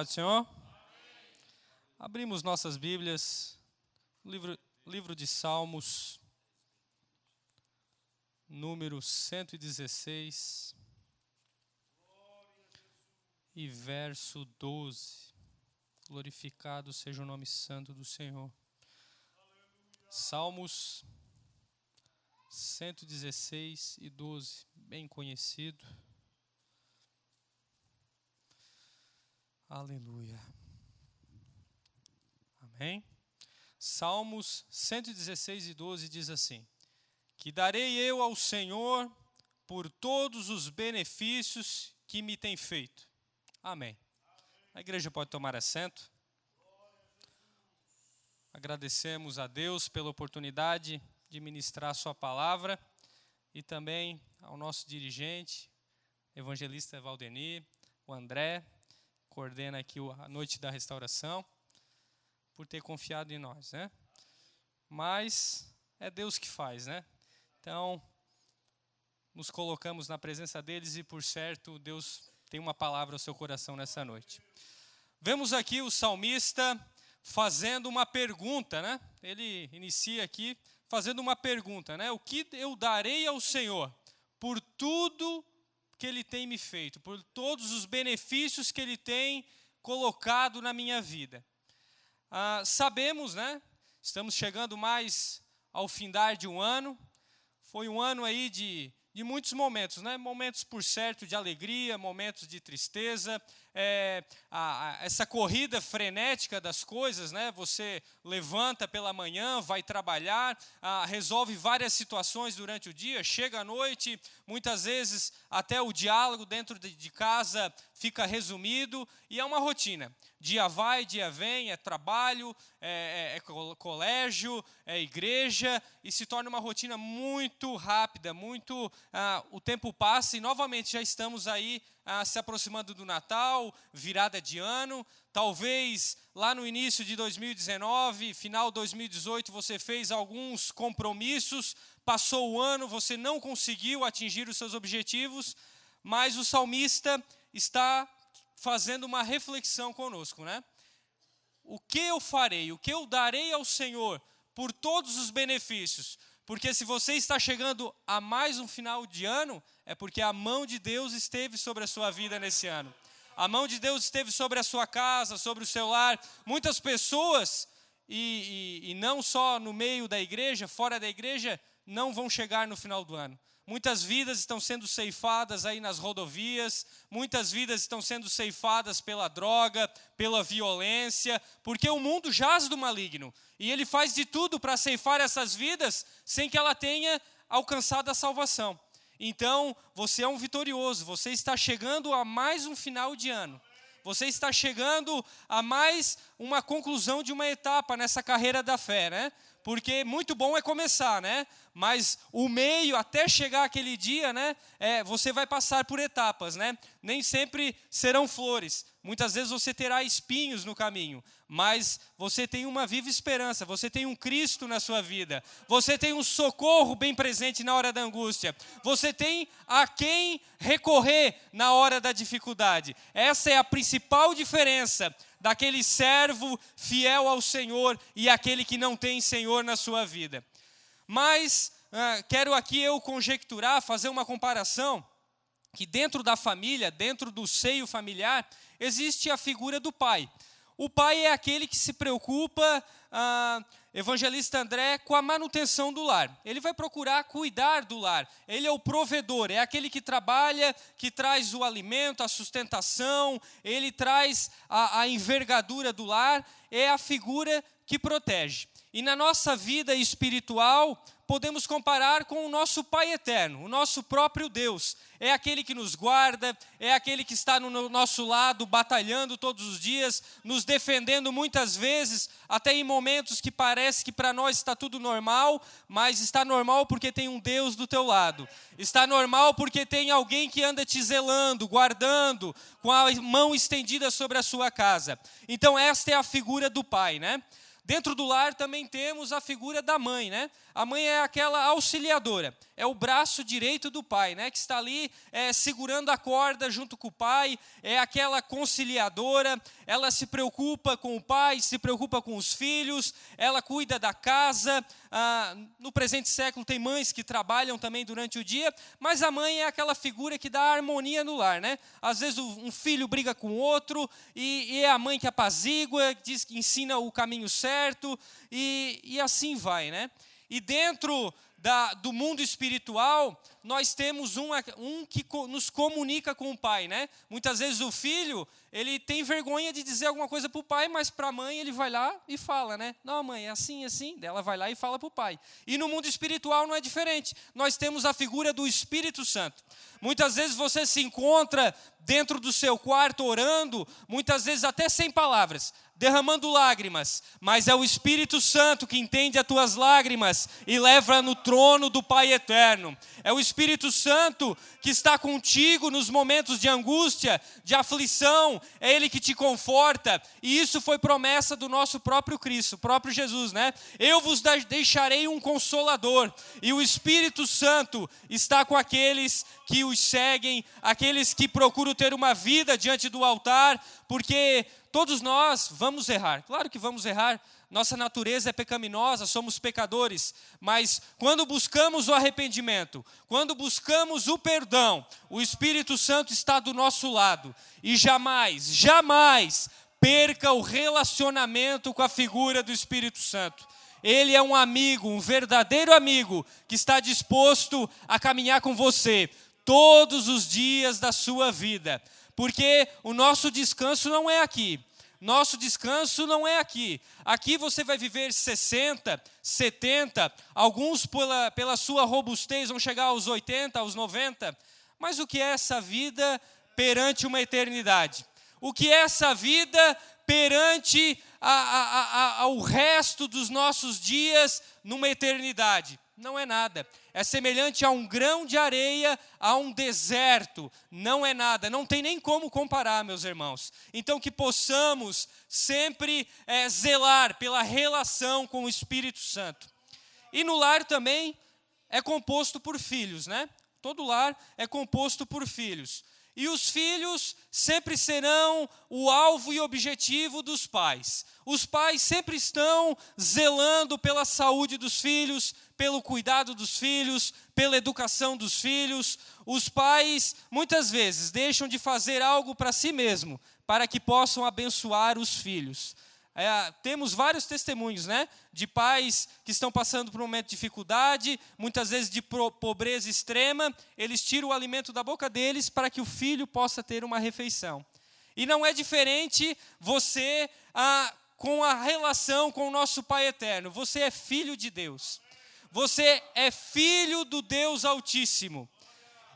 paz do Senhor? Abrimos nossas Bíblias, livro de Salmos, número 116 e verso 12. Glorificado seja o nome santo do Senhor. Salmos 116 e 12, bem conhecido. Aleluia. Amém? Salmos 116 e 12 diz assim: que darei eu ao Senhor por todos os benefícios que me tem feito. Amém. A igreja pode tomar assento. Agradecemos a Deus pela oportunidade de ministrar a sua palavra e também ao nosso dirigente, evangelista Valdenir, o André, coordena aqui a Noite da Restauração, por ter confiado em nós, né? Mas é Deus que faz, né? Então, nos colocamos na presença deles e, por certo, Deus tem uma palavra ao seu coração nessa noite. Vemos aqui o salmista fazendo uma pergunta, né? Ele inicia aqui fazendo uma pergunta, né? O que eu darei ao Senhor por tudo que Ele tem me feito, por todos os benefícios que Ele tem colocado na minha vida. Sabemos, né? Estamos chegando mais ao findar de um ano. Foi um ano aí de muitos momentos, né? Momentos, por certo, de alegria, momentos de tristeza. Essa corrida frenética das coisas, né? Você levanta pela manhã, vai trabalhar, resolve várias situações durante o dia, chega à noite, muitas vezes até o diálogo dentro de casa fica resumido e é uma rotina. Dia vai, dia vem, é trabalho, é colégio, é igreja, e se torna uma rotina muito rápida, o tempo passa e novamente já estamos aí se aproximando do Natal, virada de ano. Talvez lá no início de 2019, final de 2018, você fez alguns compromissos, passou o ano, você não conseguiu atingir os seus objetivos, mas o salmista está fazendo uma reflexão conosco, né? O que eu farei, o que eu darei ao Senhor por todos os benefícios? Porque se você está chegando a mais um final de ano, é porque a mão de Deus esteve sobre a sua vida nesse ano. A mão de Deus esteve sobre a sua casa, sobre o seu lar. Muitas pessoas, e não só no meio da igreja, fora da igreja, não vão chegar no final do ano. Muitas vidas estão sendo ceifadas aí nas rodovias, muitas vidas estão sendo ceifadas pela droga, pela violência, porque o mundo jaz do maligno. E ele faz de tudo para ceifar essas vidas sem que ela tenha alcançado a salvação. Então, você é um vitorioso, você está chegando a mais um final de ano. Você está chegando a mais uma conclusão de uma etapa nessa carreira da fé, né? Porque muito bom é começar, né? Mas o meio, até chegar aquele dia, né? Você vai passar por etapas, né? Nem sempre serão flores. Muitas vezes você terá espinhos no caminho. Mas você tem uma viva esperança. Você tem um Cristo na sua vida. Você tem um socorro bem presente na hora da angústia. Você tem a quem recorrer na hora da dificuldade. Essa é a principal diferença daquele servo fiel ao Senhor e aquele que não tem Senhor na sua vida. Mas quero aqui eu conjecturar, fazer uma comparação, que dentro da família, dentro do seio familiar, existe a figura do pai. O pai é aquele que se preocupa, evangelista André, com a manutenção do lar. Ele vai procurar cuidar do lar. Ele é o provedor, é aquele que trabalha, que traz o alimento, a sustentação, ele traz a envergadura do lar, é a figura que protege. E na nossa vida espiritual, podemos comparar com o nosso Pai eterno, o nosso próprio Deus. É aquele que nos guarda, é aquele que está no nosso lado, batalhando todos os dias, nos defendendo muitas vezes, até em momentos que parece que para nós está tudo normal, mas está normal porque tem um Deus do teu lado. Está normal porque tem alguém que anda te zelando, guardando, com a mão estendida sobre a sua casa. Então esta é a figura do Pai, né? Dentro do lar também temos a figura da mãe, né? A mãe é aquela auxiliadora, é o braço direito do pai, né? Que está ali segurando a corda junto com o pai, é aquela conciliadora, ela se preocupa com o pai, se preocupa com os filhos, ela cuida da casa. No presente século tem mães que trabalham também durante o dia, mas a mãe é aquela figura que dá harmonia no lar, né? Às vezes um filho briga com o outro e é a mãe que apazigua, diz que ensina o caminho certo e assim vai, né? E dentro do mundo espiritual, nós temos um que nos comunica com o pai, né? Muitas vezes o filho, ele tem vergonha de dizer alguma coisa para o pai, mas para a mãe ele vai lá e fala, né? Não, mãe, é assim, assim. Daí ela vai lá e fala para o pai. E no mundo espiritual não é diferente. Nós temos a figura do Espírito Santo. Muitas vezes você se encontra dentro do seu quarto orando, muitas vezes até sem palavras, derramando lágrimas, mas é o Espírito Santo que entende as tuas lágrimas e leva no trono do Pai eterno. É o Espírito Santo que está contigo nos momentos de angústia, de aflição, é Ele que te conforta, e isso foi promessa do nosso próprio Cristo, o próprio Jesus, né? Eu vos deixarei um Consolador, e o Espírito Santo está com aqueles que os seguem, aqueles que procuram ter uma vida diante do altar, porque todos nós vamos errar, claro que vamos errar, nossa natureza é pecaminosa, somos pecadores, mas quando buscamos o arrependimento, quando buscamos o perdão, o Espírito Santo está do nosso lado, e jamais, jamais perca o relacionamento com a figura do Espírito Santo. Ele é um amigo, um verdadeiro amigo, que está disposto a caminhar com você todos os dias da sua vida, porque o nosso descanso não é aqui. Nosso descanso não é aqui. Aqui você vai viver 60, 70, alguns pela sua robustez vão chegar aos 80, aos 90. Mas o que é essa vida perante uma eternidade? O que é essa vida perante ao resto dos nossos dias numa eternidade? Não é nada. É semelhante a um grão de areia, a um deserto. Não é nada. Não tem nem como comparar, meus irmãos. Então que possamos sempre zelar pela relação com o Espírito Santo. E no lar também é composto por filhos, né? Todo lar é composto por filhos. E os filhos sempre serão o alvo e objetivo dos pais. Os pais sempre estão zelando pela saúde dos filhos, pelo cuidado dos filhos, pela educação dos filhos. Os pais, muitas vezes, deixam de fazer algo para si mesmo, para que possam abençoar os filhos. Temos vários testemunhos, né, de pais que estão passando por um momento de dificuldade, muitas vezes de pobreza extrema, eles tiram o alimento da boca deles para que o filho possa ter uma refeição. E não é diferente você com a relação com o nosso Pai eterno. Você é filho de Deus. Você é filho do Deus Altíssimo.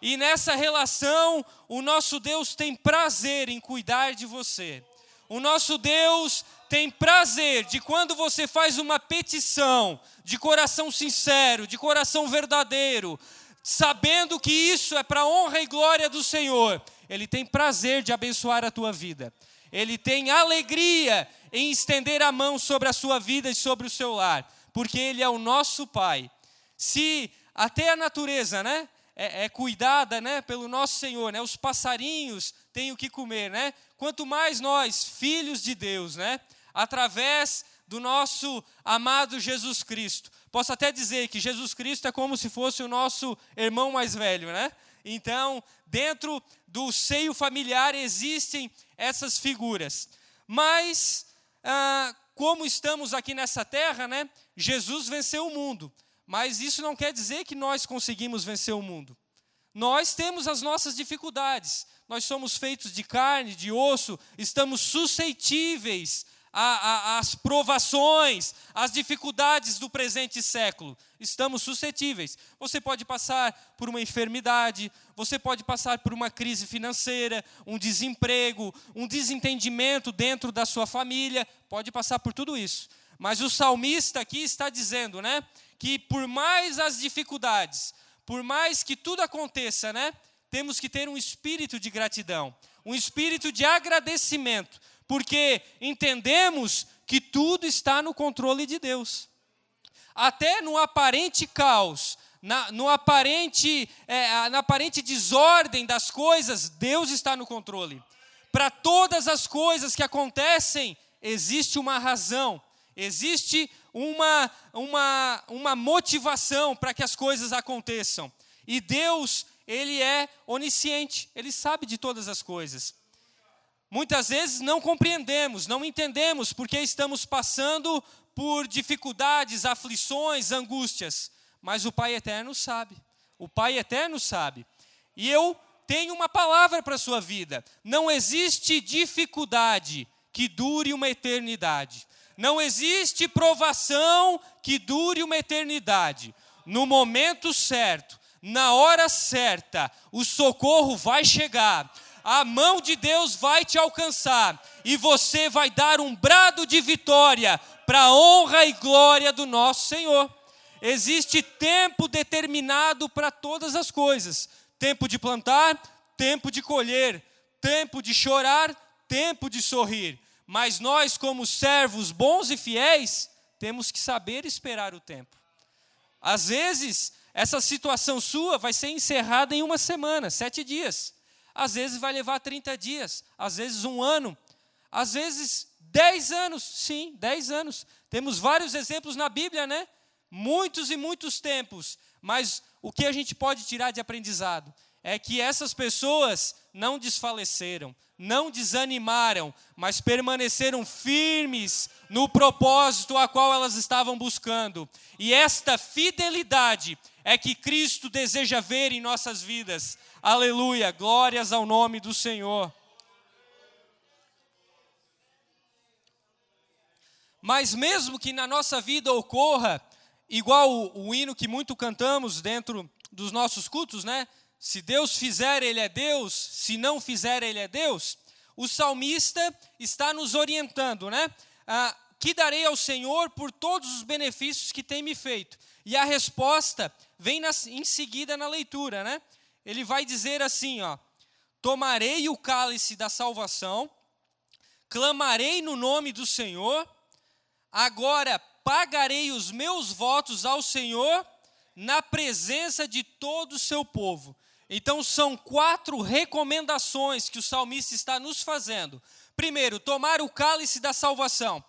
E nessa relação, o nosso Deus tem prazer em cuidar de você. O nosso Deus tem prazer de quando você faz uma petição de coração sincero, de coração verdadeiro, sabendo que isso é para a honra e glória do Senhor. Ele tem prazer de abençoar a tua vida. Ele tem alegria em estender a mão sobre a sua vida e sobre o seu lar, porque Ele é o nosso Pai. Se até a natureza, né, é cuidada, né, pelo nosso Senhor, né, os passarinhos têm o que comer, né? Quanto mais nós, filhos de Deus, né, através do nosso amado Jesus Cristo. Posso até dizer que Jesus Cristo é como se fosse o nosso irmão mais velho, né? Então, dentro do seio familiar existem essas figuras. Mas, como estamos aqui nessa terra, né, Jesus venceu o mundo. Mas isso não quer dizer que nós conseguimos vencer o mundo. Nós temos as nossas dificuldades. Nós somos feitos de carne, de osso, estamos suscetíveis às provações, às dificuldades do presente século. Estamos suscetíveis. Você pode passar por uma enfermidade, você pode passar por uma crise financeira, um desemprego, um desentendimento dentro da sua família, pode passar por tudo isso. Mas o salmista aqui está dizendo, né, que por mais as dificuldades, por mais que tudo aconteça, né, temos que ter um espírito de gratidão, um espírito de agradecimento, porque entendemos que tudo está no controle de Deus. Até no aparente caos, na aparente desordem das coisas, Deus está no controle. Para todas as coisas que acontecem, existe uma razão, existe uma motivação para que as coisas aconteçam. E Deus, Ele é onisciente, Ele sabe de todas as coisas. Muitas vezes não compreendemos, não entendemos porque estamos passando por dificuldades, aflições, angústias. Mas o Pai Eterno sabe. O Pai Eterno sabe. E eu tenho uma palavra para a sua vida. Não existe dificuldade que dure uma eternidade. Não existe provação que dure uma eternidade. No momento certo, na hora certa, o socorro vai chegar. A mão de Deus vai te alcançar. E você vai dar um brado de vitória para a honra e glória do nosso Senhor. Existe tempo determinado para todas as coisas. Tempo de plantar, tempo de colher, tempo de chorar, tempo de sorrir. Mas nós, como servos bons e fiéis, temos que saber esperar o tempo. Às vezes, essa situação sua vai ser encerrada em uma semana, 7 dias. Às vezes vai levar 30 dias, às vezes 1 ano, às vezes 10 anos, sim, 10 anos. Temos vários exemplos na Bíblia, né? Muitos e muitos tempos. Mas o que a gente pode tirar de aprendizado é que essas pessoas não desfaleceram, não desanimaram, mas permaneceram firmes no propósito a qual elas estavam buscando. E esta fidelidade é que Cristo deseja ver em nossas vidas. Aleluia, glórias ao nome do Senhor. Mas mesmo que na nossa vida ocorra, igual o hino que muito cantamos dentro dos nossos cultos, né? Se Deus fizer, Ele é Deus. Se não fizer, Ele é Deus. O salmista está nos orientando, né? Que darei ao Senhor por todos os benefícios que tem me feito. E a resposta vem em seguida na leitura, né? Ele vai dizer assim, ó: tomarei o cálice da salvação, clamarei no nome do Senhor, agora pagarei os meus votos ao Senhor na presença de todo o seu povo. Então são 4 recomendações que o salmista está nos fazendo. Primeiro, tomar o cálice da salvação.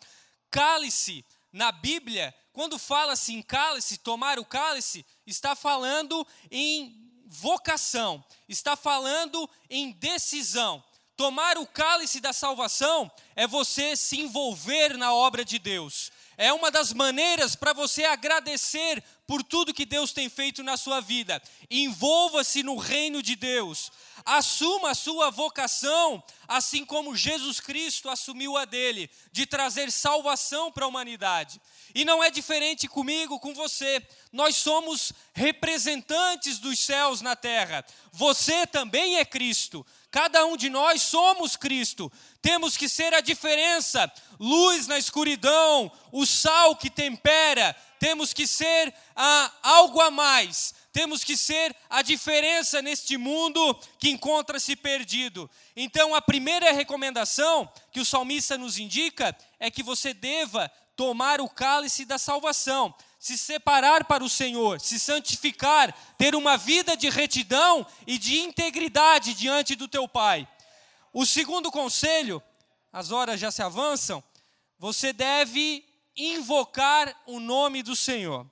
Cálice, na Bíblia, quando fala-se em cálice, tomar o cálice, está falando em vocação, está falando em decisão. Tomar o cálice da salvação é você se envolver na obra de Deus. É uma das maneiras para você agradecer por tudo que Deus tem feito na sua vida. Envolva-se no reino de Deus. Assuma a sua vocação, assim como Jesus Cristo assumiu a dele, de trazer salvação para a humanidade. E não é diferente comigo, com você. Nós somos representantes dos céus na terra. Você também é Cristo. Cada um de nós somos Cristo. Temos que ser a diferença, luz na escuridão, o sal que tempera. Temos que ser algo a mais. Temos que ser a diferença neste mundo que encontra-se perdido. Então, a primeira recomendação que o salmista nos indica é que você deva tomar o cálice da salvação, se separar para o Senhor, se santificar, ter uma vida de retidão e de integridade diante do teu Pai. O segundo conselho, as horas já se avançam, você deve invocar o nome do Senhor.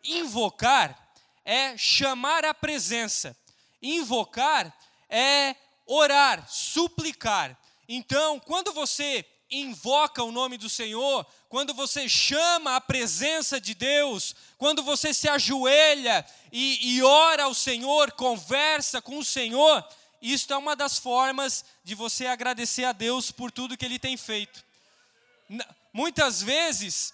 Invocar é chamar a presença. Invocar é orar, suplicar. Então, quando você invoca o nome do Senhor, quando você chama a presença de Deus, quando você se ajoelha e ora ao Senhor, conversa com o Senhor, isto é uma das formas de você agradecer a Deus por tudo que Ele tem feito. Muitas vezes,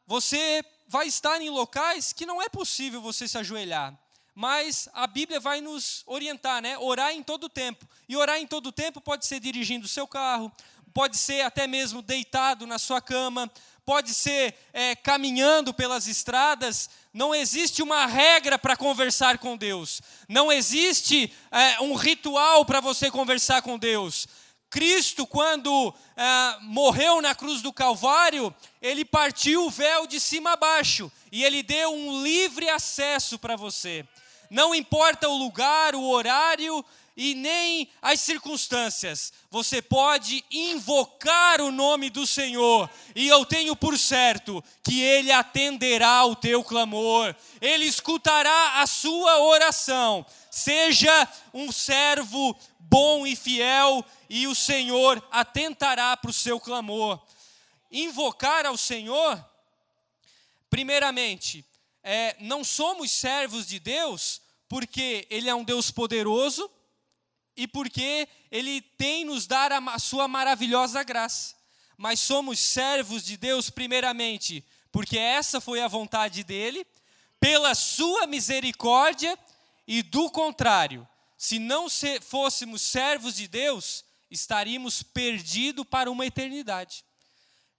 você vai estar em locais que não é possível você se ajoelhar. Mas a Bíblia vai nos orientar, né? Orar em todo tempo. E orar em todo tempo pode ser dirigindo o seu carro, pode ser até mesmo deitado na sua cama, pode ser caminhando pelas estradas. Não existe uma regra para conversar com Deus. Não existe um ritual para você conversar com Deus. Cristo, quando morreu na cruz do Calvário, ele partiu o véu de cima a baixo e ele deu um livre acesso para você. Não importa o lugar, o horário e nem as circunstâncias, você pode invocar o nome do Senhor, e eu tenho por certo que Ele atenderá o teu clamor, Ele escutará a sua oração. Seja um servo bom e fiel, e o Senhor atentará para o seu clamor. Invocar ao Senhor, primeiramente, não somos servos de Deus, porque Ele é um Deus poderoso, e porque Ele tem nos dar a sua maravilhosa graça. Mas somos servos de Deus primeiramente, porque essa foi a vontade dEle, pela sua misericórdia, e do contrário, se não fôssemos servos de Deus, estaríamos perdidos para uma eternidade.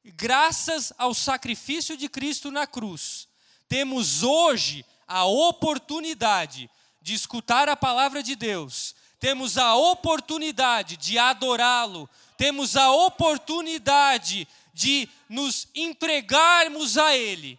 Graças ao sacrifício de Cristo na cruz, temos hoje a oportunidade de escutar a palavra de Deus, temos a oportunidade de adorá-lo, temos a oportunidade de nos entregarmos a Ele.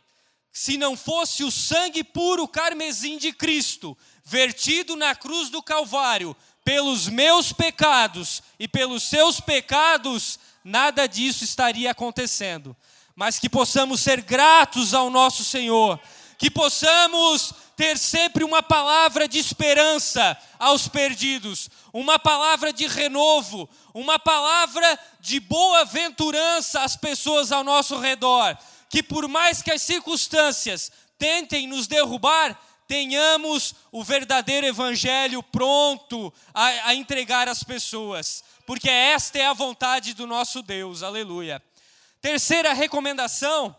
Se não fosse o sangue puro carmesim de Cristo, vertido na cruz do Calvário, pelos meus pecados e pelos seus pecados, nada disso estaria acontecendo. Mas que possamos ser gratos ao nosso Senhor, que possamos ter sempre uma palavra de esperança aos perdidos, uma palavra de renovo, uma palavra de boa-aventurança às pessoas ao nosso redor, que por mais que as circunstâncias tentem nos derrubar, tenhamos o verdadeiro evangelho pronto a entregar às pessoas, porque esta é a vontade do nosso Deus, aleluia. Terceira recomendação,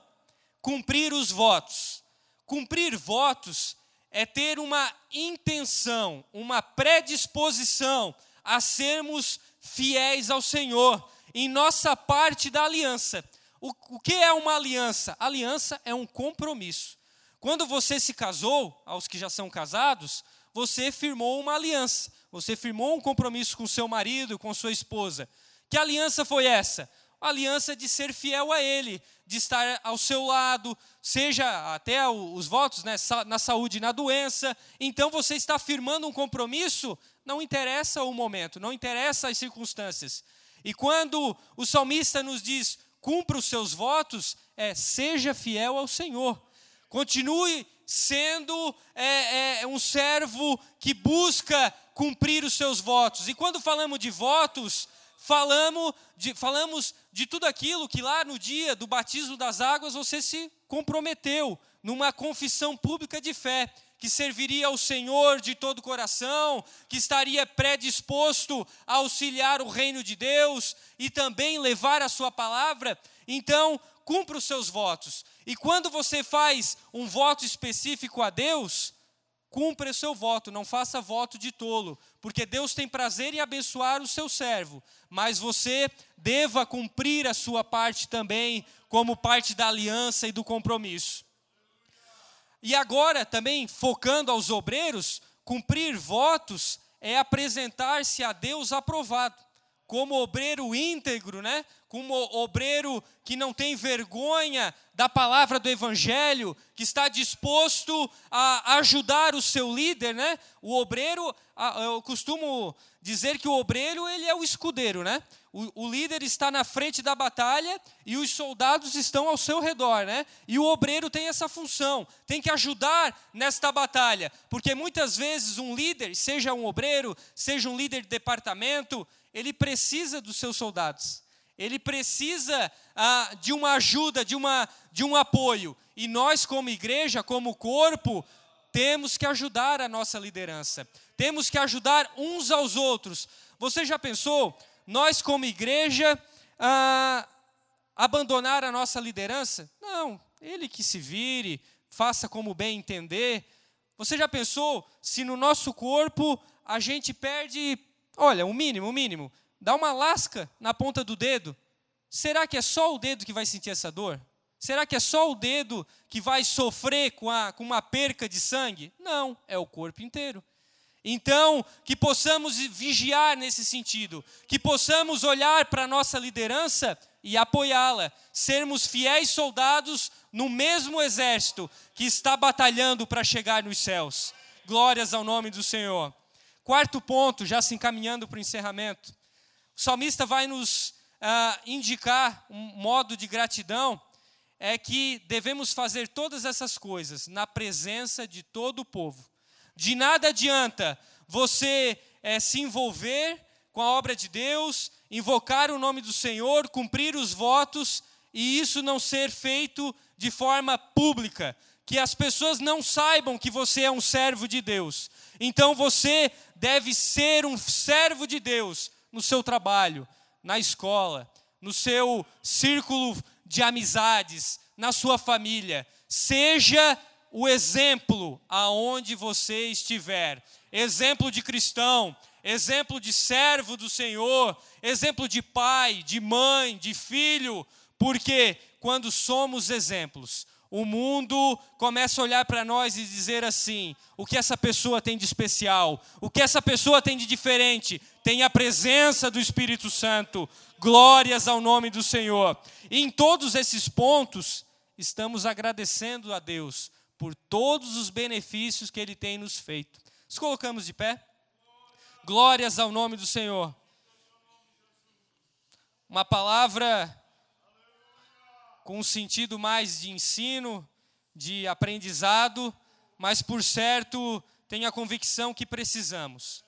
cumprir os votos. Cumprir votos é ter uma intenção, uma predisposição a sermos fiéis ao Senhor, em nossa parte da aliança. O que é uma aliança? Aliança é um compromisso. Quando você se casou, aos que já são casados, você firmou uma aliança, você firmou um compromisso com seu marido, com sua esposa. Que aliança foi essa? A aliança de ser fiel a Ele, de estar ao seu lado, seja até os votos, né, na saúde e na doença. Então você está firmando um compromisso, não interessa o momento, não interessa as circunstâncias. E quando o salmista nos diz, cumpra os seus votos, seja fiel ao Senhor. Continue sendo um servo que busca cumprir os seus votos. E quando falamos de votos, falamos de tudo aquilo que lá no dia do batismo das águas você se comprometeu numa confissão pública de fé, que serviria ao Senhor de todo o coração, que estaria predisposto a auxiliar o reino de Deus e também levar a sua palavra. Então, cumpra os seus votos. E quando você faz um voto específico a Deus, cumpra o seu voto, não faça voto de tolo, porque Deus tem prazer em abençoar o seu servo, mas você deva cumprir a sua parte também, como parte da aliança e do compromisso. E agora, também, focando aos obreiros, cumprir votos é apresentar-se a Deus aprovado, como obreiro íntegro, né? Como obreiro que não tem vergonha da palavra do Evangelho, que está disposto a ajudar o seu líder, né? O obreiro, eu costumo dizer que o obreiro, ele é o escudeiro, né? O líder está na frente da batalha e os soldados estão ao seu redor, né? E o obreiro tem essa função, tem que ajudar nesta batalha, porque muitas vezes um líder, seja um obreiro, seja um líder de departamento, ele precisa dos seus soldados. Ele precisa de uma ajuda, de um apoio. E nós, como igreja, como corpo, temos que ajudar a nossa liderança. Temos que ajudar uns aos outros. Você já pensou, nós como igreja, abandonar a nossa liderança? Não, ele que se vire, faça como bem entender. Você já pensou se no nosso corpo a gente perde, olha, o mínimo, dá uma lasca na ponta do dedo? Será que é só o dedo que vai sentir essa dor? Será que é só o dedo que vai sofrer com uma perca de sangue? Não, é o corpo inteiro. Então, que possamos vigiar nesse sentido, que possamos olhar para a nossa liderança e apoiá-la, sermos fiéis soldados no mesmo exército que está batalhando para chegar nos céus. Glórias ao nome do Senhor. Quarto ponto, já se encaminhando para o encerramento, o salmista vai nos indicar um modo de gratidão, é que devemos fazer todas essas coisas na presença de todo o povo. De nada adianta você se envolver com a obra de Deus, invocar o nome do Senhor, cumprir os votos, e isso não ser feito de forma pública, que as pessoas não saibam que você é um servo de Deus. Então você deve ser um servo de Deus no seu trabalho, na escola, no seu círculo de amizades, na sua família. Seja o exemplo aonde você estiver. Exemplo de cristão, exemplo de servo do Senhor, exemplo de pai, de mãe, de filho, porque quando somos exemplos, o mundo começa a olhar para nós e dizer assim: o que essa pessoa tem de especial? O que essa pessoa tem de diferente? Tem a presença do Espírito Santo. Glórias ao nome do Senhor. E em todos esses pontos, estamos agradecendo a Deus por todos os benefícios que Ele tem nos feito. Nos colocamos de pé? Glórias ao nome do Senhor. Uma palavra com um sentido mais de ensino, de aprendizado, mas por certo tenho a convicção que precisamos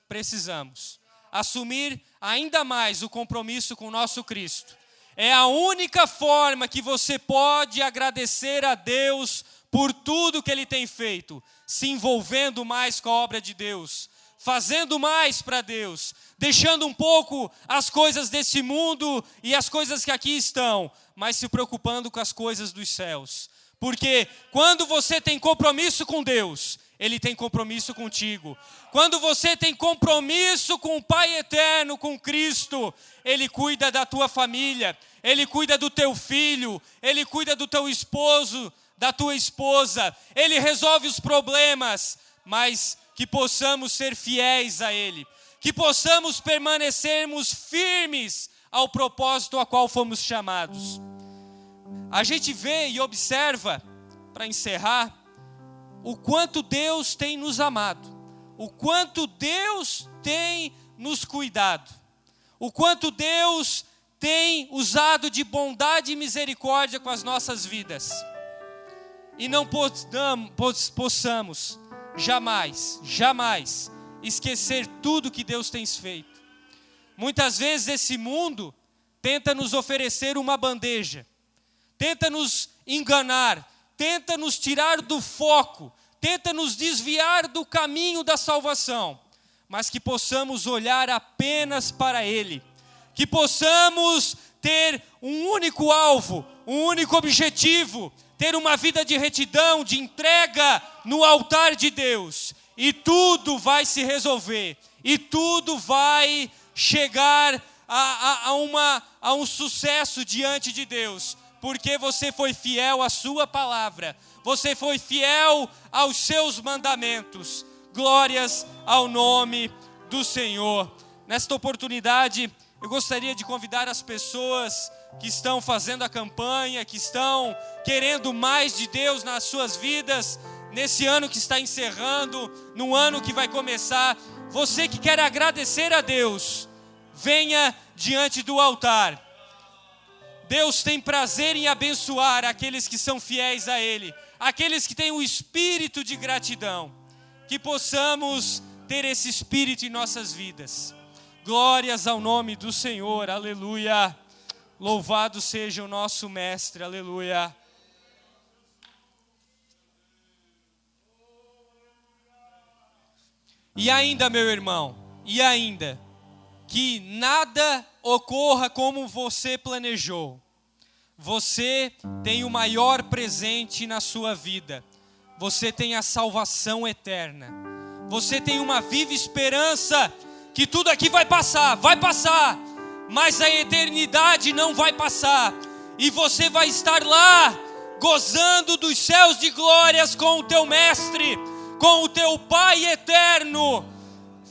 assumir ainda mais o compromisso com o nosso Cristo. É a única forma que você pode agradecer a Deus por tudo que Ele tem feito, se envolvendo mais com a obra de Deus, fazendo mais para Deus, deixando um pouco as coisas desse mundo e as coisas que aqui estão, mas se preocupando com as coisas dos céus. Porque quando você tem compromisso com Deus, Ele tem compromisso contigo. Quando você tem compromisso com o Pai eterno, com Cristo, Ele cuida da tua família, Ele cuida do teu filho, Ele cuida do teu esposo, da tua esposa, Ele resolve os problemas, mas que possamos ser fiéis a Ele, que possamos permanecermos firmes ao propósito a qual fomos chamados. A gente vê e observa, para encerrar, o quanto Deus tem nos amado, o quanto Deus tem nos cuidado, o quanto Deus tem usado de bondade e misericórdia com as nossas vidas. E não possamos jamais esquecer tudo que Deus tem feito. Muitas vezes esse mundo tenta nos oferecer uma bandeja, tenta nos enganar, tenta nos tirar do foco, tenta nos desviar do caminho da salvação, mas que possamos olhar apenas para Ele, que possamos ter um único alvo, um único objetivo, ter uma vida de retidão, de entrega no altar de Deus, e tudo vai se resolver, e tudo vai chegar a um sucesso diante de Deus, porque você foi fiel à sua palavra, você foi fiel aos seus mandamentos. Glórias ao nome do Senhor. Nesta oportunidade, eu gostaria de convidar as pessoas que estão fazendo a campanha, que estão querendo mais de Deus nas suas vidas, nesse ano que está encerrando, no ano que vai começar. Você que quer agradecer a Deus, venha diante do altar. Deus tem prazer em abençoar aqueles que são fiéis a Ele, aqueles que têm o espírito de gratidão. Que possamos ter esse espírito em nossas vidas. Glórias ao nome do Senhor, aleluia. Louvado seja o nosso Mestre, aleluia. E ainda, meu irmão, que nada ocorra como você planejou. Você tem o maior presente na sua vida. Você tem a salvação eterna. Você tem uma viva esperança que tudo aqui vai passar, mas a eternidade não vai passar. E você vai estar lá, gozando dos céus de glórias com o teu Mestre, com o teu Pai eterno.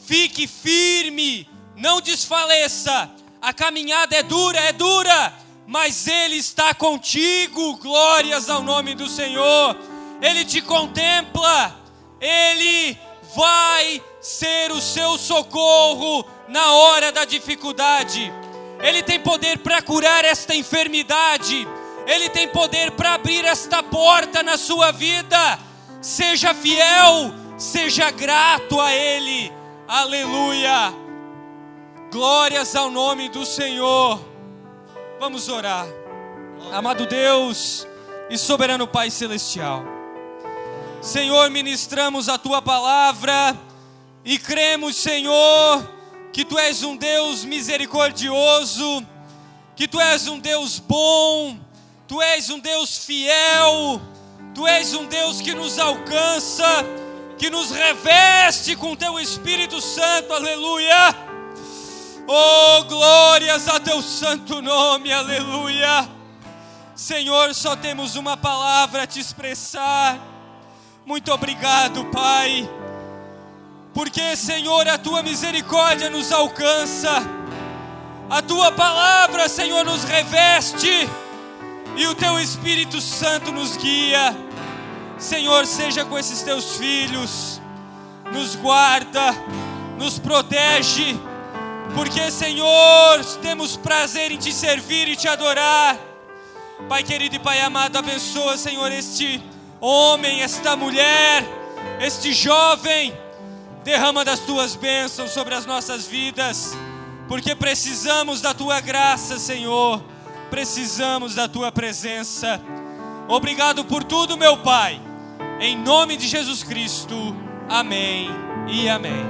Fique firme, não desfaleça. A caminhada é dura, mas Ele está contigo. Glórias ao nome do Senhor. Ele te contempla, Ele vai ser o seu socorro na hora da dificuldade. Ele tem poder para curar esta enfermidade. Ele tem poder para abrir esta porta na sua vida. Seja fiel, seja grato a Ele. Aleluia. Glórias ao nome do Senhor. Vamos orar. Amado Deus e soberano Pai Celestial, Senhor, ministramos a Tua palavra e cremos, Senhor, que Tu és um Deus misericordioso, que Tu és um Deus bom, Tu és um Deus fiel, Tu és um Deus que nos alcança, que nos reveste com Teu Espírito Santo, aleluia. Oh, glórias a Teu santo nome, aleluia. Senhor, só temos uma palavra a Te expressar. Muito obrigado, Pai, porque, Senhor, a Tua misericórdia nos alcança, a Tua palavra, Senhor, nos reveste, e o Teu Espírito Santo nos guia. Senhor, seja com esses Teus filhos, nos guarda, nos protege, porque, Senhor, temos prazer em Te servir e Te adorar. Pai querido e Pai amado, abençoa, Senhor, este homem, esta mulher, este jovem. Derrama das Tuas bênçãos sobre as nossas vidas, porque precisamos da Tua graça, Senhor, precisamos da Tua presença. Obrigado por tudo, meu Pai, em nome de Jesus Cristo, amém e amém.